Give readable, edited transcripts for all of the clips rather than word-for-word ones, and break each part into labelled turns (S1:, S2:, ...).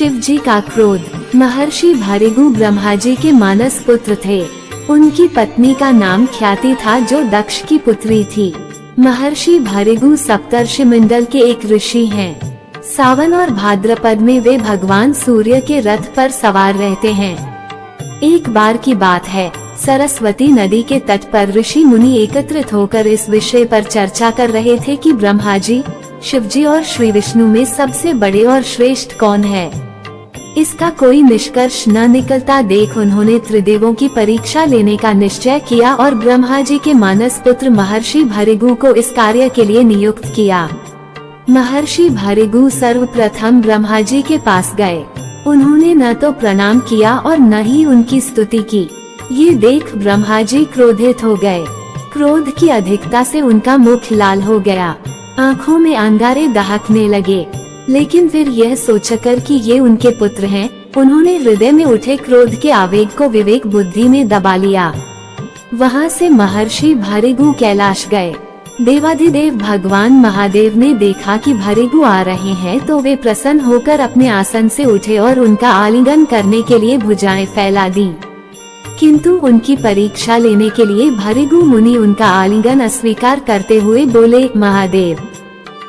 S1: शिव जी का क्रोध। महर्षि भृगु ब्रह्मा जी के मानस पुत्र थे। उनकी पत्नी का नाम ख्याति था जो दक्ष की पुत्री थी। महर्षि भृगु सप्तर्षि मंडल के एक ऋषि हैं। सावन और भाद्रपद में वे भगवान सूर्य के रथ पर सवार रहते हैं। एक बार की बात है, सरस्वती नदी के तट पर ऋषि मुनि एकत्रित होकर इस विषय पर चर्चा कर रहे थे कि ब्रह्मा जी, शिव जी और श्री विष्णु में सबसे बड़े और श्रेष्ठ कौन है। इसका कोई निष्कर्ष न निकलता देख उन्होंने त्रिदेवों की परीक्षा लेने का निश्चय किया और ब्रह्मा जी के मानस पुत्र महर्षि भृगु को इस कार्य के लिए नियुक्त किया। महर्षि भृगु सर्वप्रथम ब्रह्मा जी के पास गए। उन्होंने न तो प्रणाम किया और न ही उनकी स्तुति की। ये देख ब्रह्मा जी क्रोधित हो गए। क्रोध की अधिकता से उनका मुख लाल हो गया, आँखों में अंगारे दहकने लगे। लेकिन फिर यह सोचकर कि ये उनके पुत्र हैं, उन्होंने हृदय में उठे क्रोध के आवेग को विवेक बुद्धि में दबा लिया। वहाँ से महर्षि भृगु कैलाश गए। देवाधिदेव भगवान महादेव ने देखा कि भृगु आ रहे हैं तो वे प्रसन्न होकर अपने आसन से उठे और उनका आलिंगन करने के लिए भुजाएं फैला दी। किंतु उनकी परीक्षा लेने के लिए भृगु मुनि उनका आलिंगन अस्वीकार करते हुए बोले, महादेव,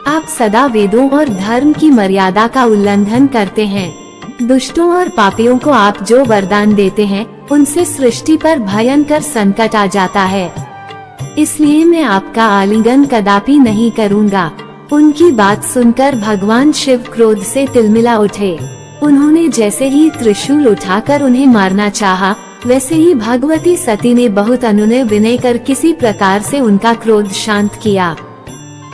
S1: आप सदा वेदों और धर्म की मर्यादा का उल्लंघन करते हैं। दुष्टों और पापियों को आप जो वरदान देते हैं उनसे सृष्टि पर भयंकर संकट आ जाता है। इसलिए मैं आपका आलिंगन कदापि नहीं करूँगा। उनकी बात सुनकर भगवान शिव क्रोध से तिलमिला उठे। उन्होंने जैसे ही त्रिशूल उठाकर उन्हें मारना चाहा, वैसे ही भगवती सती ने बहुत अनुनय विनय कर किसी प्रकार से उनका क्रोध शांत किया।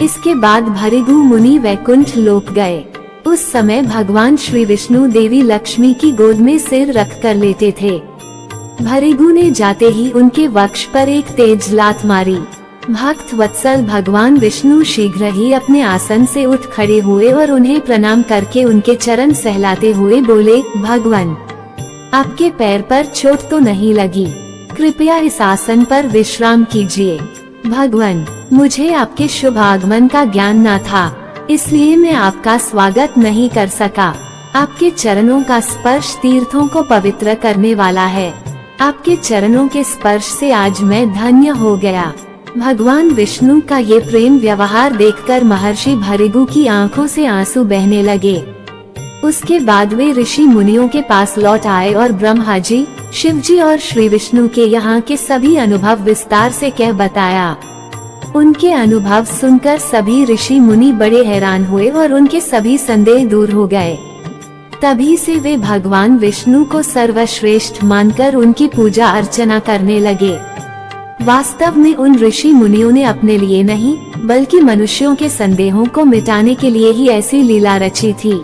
S1: इसके बाद भृगु मुनि वैकुंठ लोक गए। उस समय भगवान श्री विष्णु देवी लक्ष्मी की गोद में सिर रख कर लेटे थे। भृगु ने जाते ही उनके वक्ष पर एक तेज लात मारी। भक्त वत्सल भगवान विष्णु शीघ्र ही अपने आसन से उठ खड़े हुए और उन्हें प्रणाम करके उनके चरण सहलाते हुए बोले, भगवान, आपके पैर पर चोट तो नहीं लगी? कृपया इस आसन पर विश्राम कीजिए। भगवान, मुझे आपके शुभ आगमन का ज्ञान न था, इसलिए मैं आपका स्वागत नहीं कर सका। आपके चरणों का स्पर्श तीर्थों को पवित्र करने वाला है। आपके चरणों के स्पर्श से आज मैं धन्य हो गया। भगवान विष्णु का ये प्रेम व्यवहार देखकर महर्षि भृगु की आंखों से आंसू बहने लगे। उसके बाद वे ऋषि मुनियों के पास लौट आए और ब्रह्मा जी, शिव जी और श्री विष्णु के यहाँ के सभी अनुभव विस्तार से कह बताया। उनके अनुभव सुनकर सभी ऋषि मुनि बड़े हैरान हुए और उनके सभी संदेह दूर हो गए। तभी से वे भगवान विष्णु को सर्वश्रेष्ठ मानकर उनकी पूजा अर्चना करने लगे। वास्तव में उन ऋषि मुनियों ने अपने लिए नहीं, बल्कि मनुष्यों के संदेहों को मिटाने के लिए ही ऐसी लीला रची थी।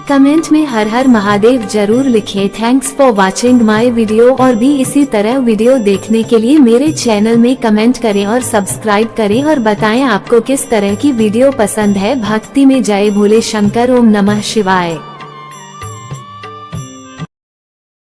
S1: कमेंट में हर हर महादेव जरूर लिखें। Thanks for watching my video. और भी इसी तरह वीडियो देखने के लिए मेरे चैनल में कमेंट करें और सब्सक्राइब करें और बताएं आपको किस तरह की वीडियो पसंद है। भक्ति में जय भोले शंकर। ओम नमः शिवाय।